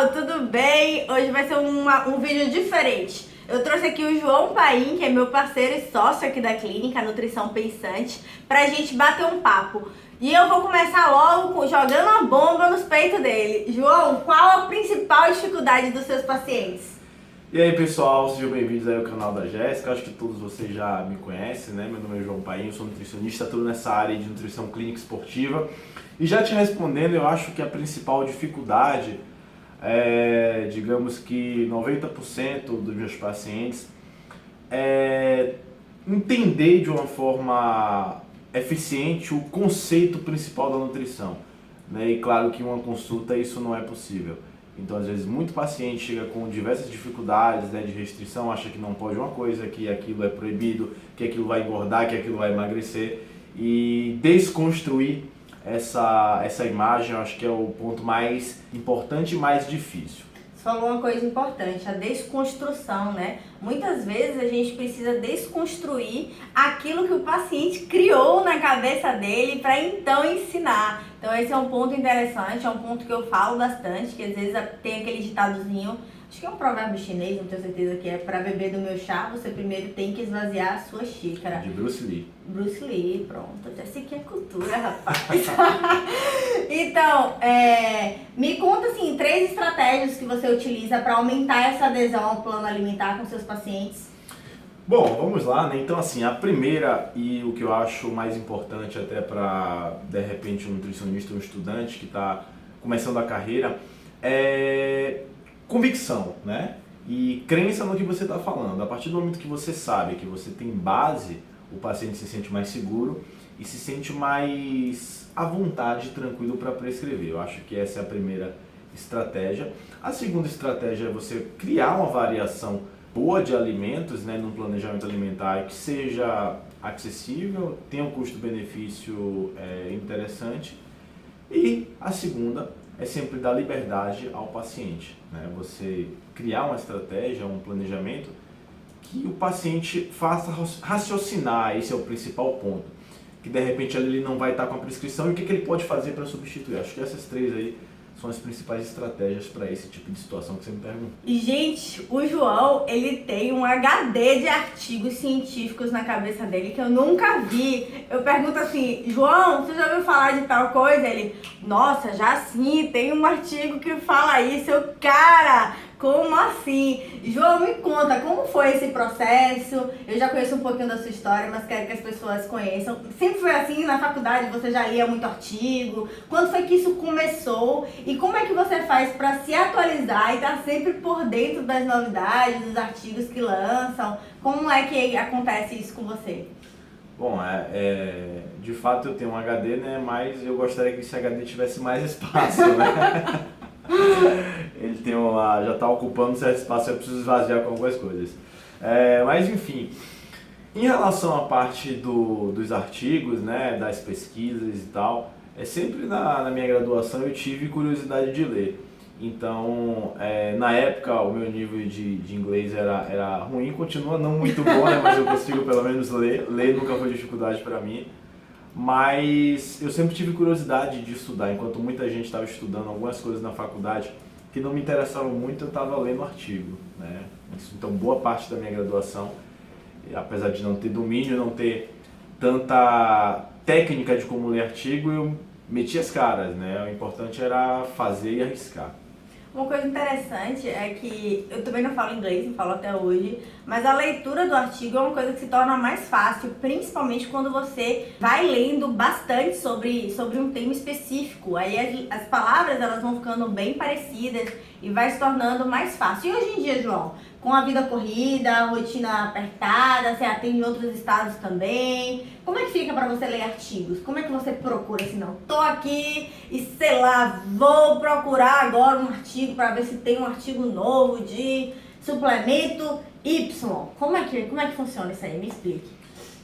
pessoal, tudo bem? Hoje vai ser um vídeo diferente. Eu trouxe aqui o João Paim, que é meu parceiro e sócio aqui da clínica Nutrição Pensante, pra gente bater um papo. E eu vou começar logo jogando uma bomba nos peitos dele. João, qual a principal dificuldade dos seus pacientes? E aí pessoal, sejam bem-vindos aí ao canal da Jéssica. Acho que todos vocês já me conhecem, né? Meu nome é João Paim, eu sou nutricionista, tudo nessa área de nutrição clínica esportiva. E já te respondendo, eu acho que a principal dificuldade é, digamos que 90% dos meus pacientes é entender de uma forma eficiente o conceito principal da nutrição, né? E claro que em uma consulta isso não é possível. Então, às vezes, muito paciente chega com diversas dificuldades, né, de restrição, acha que não pode uma coisa, que aquilo é proibido, que aquilo vai engordar, que aquilo vai emagrecer. E desconstruir essa imagem, eu acho que é o ponto mais importante e mais difícil. Você falou uma coisa importante, a desconstrução, né? Muitas vezes a gente precisa desconstruir aquilo que o paciente criou na cabeça dele para então ensinar. Então esse é um ponto interessante, é um ponto que eu falo bastante, que às vezes tem aquele ditadozinho, acho que é um provérbio chinês, não tenho certeza que é, para beber do meu chá, você primeiro tem que esvaziar a sua xícara. De Bruce Lee. Bruce Lee, pronto, até sei que é cultura, rapaz. Então, me conta assim, 3 estratégias que você utiliza para aumentar essa adesão ao plano alimentar com seus pacientes. Bom, vamos lá, né? Então, assim, a primeira e o que eu acho mais importante até para, de repente, um nutricionista ou um estudante que está começando a carreira é convicção, né? E crença no que você está falando. A partir do momento que você sabe, que você tem base, o paciente se sente mais seguro e se sente mais à vontade, tranquilo para prescrever. Eu acho que essa é a primeira estratégia. A segunda estratégia é você criar uma variação boa de alimentos, né, num planejamento alimentar que seja acessível, tenha um custo-benefício interessante. E a segunda é sempre dar liberdade ao paciente, né? Você criar uma estratégia, um planejamento que o paciente faça raciocinar, esse é o principal ponto. Que de repente ele não vai estar com a prescrição e o que ele pode fazer para substituir. Acho que essas 3 aí são as principais estratégias para esse tipo de situação que você me pergunta. E, gente, o João, ele tem um HD de artigos científicos na cabeça dele que eu nunca vi. Eu pergunto assim, João, você já ouviu falar de tal coisa? Ele, nossa, já sim, tem um artigo que fala isso. Eu, cara, como assim? João, me conta, como foi esse processo? Eu já conheço um pouquinho da sua história, mas quero que as pessoas conheçam. Sempre foi assim, na faculdade você já lia muito artigo? Quando foi que isso começou? E como é que você faz para se atualizar e estar sempre por dentro das novidades, dos artigos que lançam? Como é que acontece isso com você? Bom, de fato eu tenho um HD, né? Mas eu gostaria que esse HD tivesse mais espaço, né? Ele tem já está ocupando certo espaço, eu preciso esvaziar com algumas coisas. Mas enfim, em relação à parte dos artigos, né, das pesquisas e tal, sempre na minha graduação eu tive curiosidade de ler. Então, na época o meu nível de inglês era ruim, continua não muito bom, né, mas eu consigo pelo menos ler. Ler nunca foi dificuldade para mim. Mas eu sempre tive curiosidade de estudar, enquanto muita gente estava estudando algumas coisas na faculdade que não me interessavam muito, eu estava lendo artigo, né? Então boa parte da minha graduação, apesar de não ter domínio, não ter tanta técnica de como ler artigo, eu meti as caras, né? O importante era fazer e arriscar. Uma coisa interessante é que eu também não falo inglês, não falo até hoje, mas a leitura do artigo é uma coisa que se torna mais fácil, principalmente quando você vai lendo bastante sobre um tema específico. Aí as palavras elas vão ficando bem parecidas e vai se tornando mais fácil. E hoje em dia, João, com a vida corrida, a rotina apertada, você atende em outros estados também. Como é que fica para você ler artigos? Como é que você procura? Se não, tô aqui e sei lá, vou procurar agora um artigo para ver se tem um artigo novo de suplemento Y. Como é que funciona isso aí? Me explique.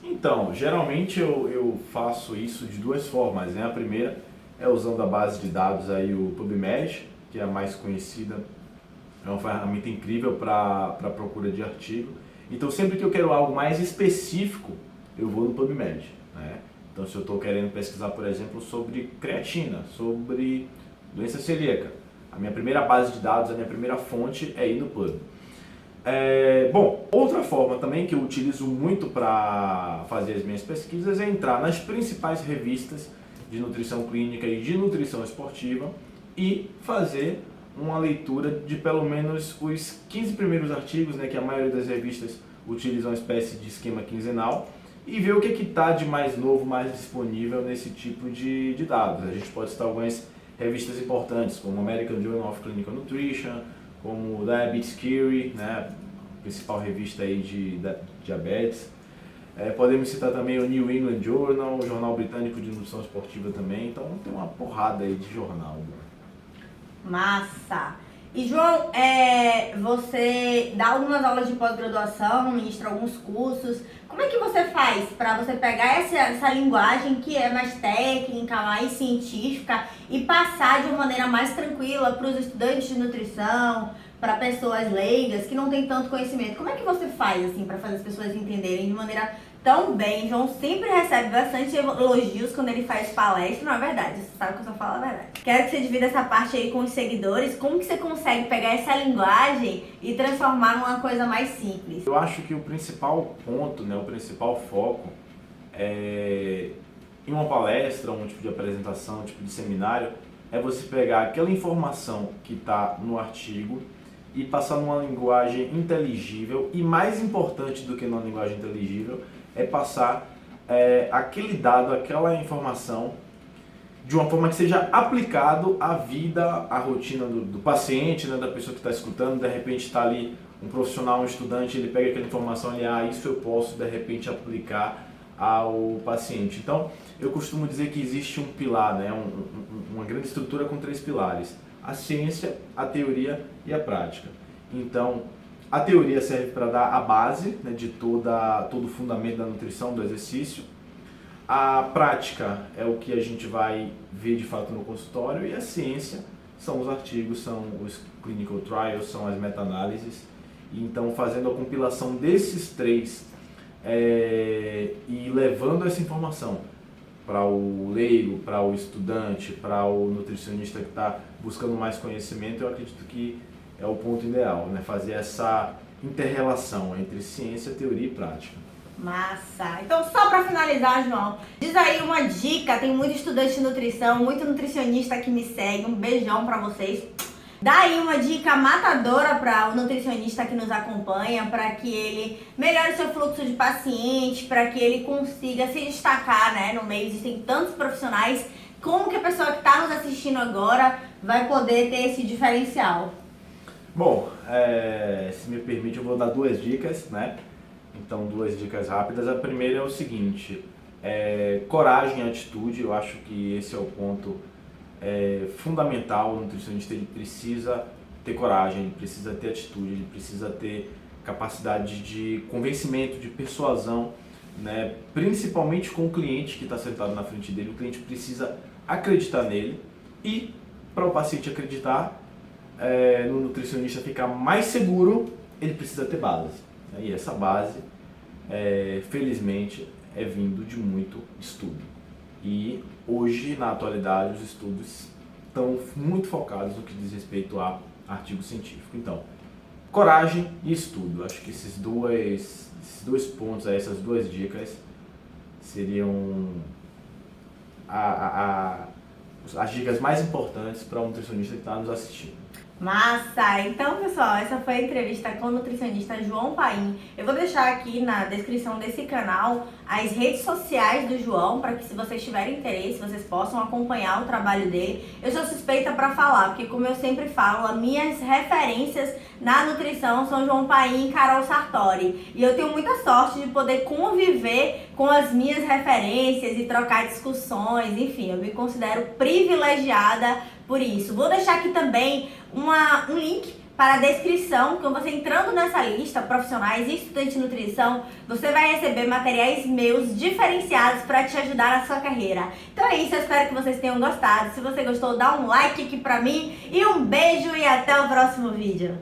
Então, geralmente eu faço isso de 2 formas, né? A primeira é usando a base de dados aí, o PubMed, que é a mais conhecida. É uma ferramenta incrível para procura de artigo. Então, sempre que eu quero algo mais específico, eu vou no PubMed, né? Então, se eu estou querendo pesquisar, por exemplo, sobre creatina, sobre doença celíaca, A minha primeira base de dados, a minha primeira fonte é ir no PubMed. Bom, outra forma também que eu utilizo muito para fazer as minhas pesquisas é entrar nas principais revistas de nutrição clínica e de nutrição esportiva e fazer uma leitura de pelo menos os 15 primeiros artigos, né, que a maioria das revistas utilizam uma espécie de esquema quinzenal, e ver o que está de mais novo, mais disponível nesse tipo de dados. A gente pode citar algumas revistas importantes, como American Journal of Clinical Nutrition, como Diabetes Curie, né, a principal revista aí de diabetes. Podemos citar também o New England Journal, o Jornal Britânico de Nutrição Esportiva também. Então tem uma porrada aí de jornal. Massa! E João, você dá algumas aulas de pós-graduação, ministra alguns cursos. Como é que você faz para você pegar essa linguagem que é mais técnica, mais científica e passar de uma maneira mais tranquila para os estudantes de nutrição, para pessoas leigas que não têm tanto conhecimento? Como é que você faz assim para fazer as pessoas entenderem de maneira tão bem? João sempre recebe bastante elogios quando ele faz palestra, não é verdade? Você sabe que eu só falo a verdade. Quero que você divida essa parte aí com os seguidores. Como que você consegue pegar essa linguagem e transformar numa coisa mais simples? Eu acho que o principal ponto, né, o principal foco em uma palestra, um tipo de apresentação, um tipo de seminário, é você pegar aquela informação que está no artigo e passar numa linguagem inteligível, e mais importante do que numa linguagem inteligível é passar aquele dado, aquela informação de uma forma que seja aplicado à vida, à rotina do paciente, né, da pessoa que está escutando. De repente está ali um profissional, um estudante, ele pega aquela informação e isso eu posso de repente aplicar ao paciente. Então eu costumo dizer que existe um pilar, né, uma grande estrutura com 3 pilares: a ciência, a teoria e a prática. Então a teoria serve para dar a base, né, de todo o fundamento da nutrição, do exercício. A prática é o que a gente vai ver de fato no consultório, e a ciência são os artigos, são os clinical trials, são as meta-análises. Então, fazendo a compilação desses 3 e levando essa informação para o leigo, para o estudante, para o nutricionista que está buscando mais conhecimento, eu acredito que é o ponto ideal, né? Fazer essa inter-relação entre ciência, teoria e prática. Massa! Então, só para finalizar, João, diz aí uma dica. Tem muito estudante de nutrição, muito nutricionista que me segue. Um beijão para vocês. Dá aí uma dica matadora para o nutricionista que nos acompanha, para que ele melhore seu fluxo de paciente, para que ele consiga se destacar, né? No meio existem tantos profissionais. Como que a pessoa que está nos assistindo agora vai poder ter esse diferencial? Bom, se me permite, eu vou dar 2 dicas, né? Então, 2 dicas rápidas. A primeira é o seguinte: coragem e atitude. Eu acho que esse é o ponto fundamental. O nutricionista, ele precisa ter coragem, ele precisa ter atitude, ele precisa ter capacidade de convencimento, de persuasão, né? Principalmente com o cliente que está sentado na frente dele. O cliente precisa acreditar nele, e para o paciente acreditar no nutricionista, ficar mais seguro, ele precisa ter base. E essa base, felizmente, é vindo de muito estudo. E hoje, na atualidade, os estudos estão muito focados no que diz respeito a artigo científico. Então, coragem e estudo. Acho que esses dois pontos, essas 2 dicas, seriam as dicas mais importantes para um nutricionista que está nos assistindo. Massa! Então, pessoal, essa foi a entrevista com o nutricionista João Paim. Eu vou deixar aqui na descrição desse canal as redes sociais do João, para que, se vocês tiverem interesse, vocês possam acompanhar o trabalho dele. Eu sou suspeita para falar, porque, como eu sempre falo, as minhas referências na nutrição são João Paim e Carol Sartori. E eu tenho muita sorte de poder conviver com as minhas referências e trocar discussões. Enfim, eu me considero privilegiada por isso. Vou deixar aqui também um link para a descrição, que você entrando nessa lista, profissionais e estudantes de nutrição, você vai receber materiais meus diferenciados para te ajudar na sua carreira. Então é isso, eu espero que vocês tenham gostado. Se você gostou, dá um like aqui pra mim, e um beijo e até o próximo vídeo.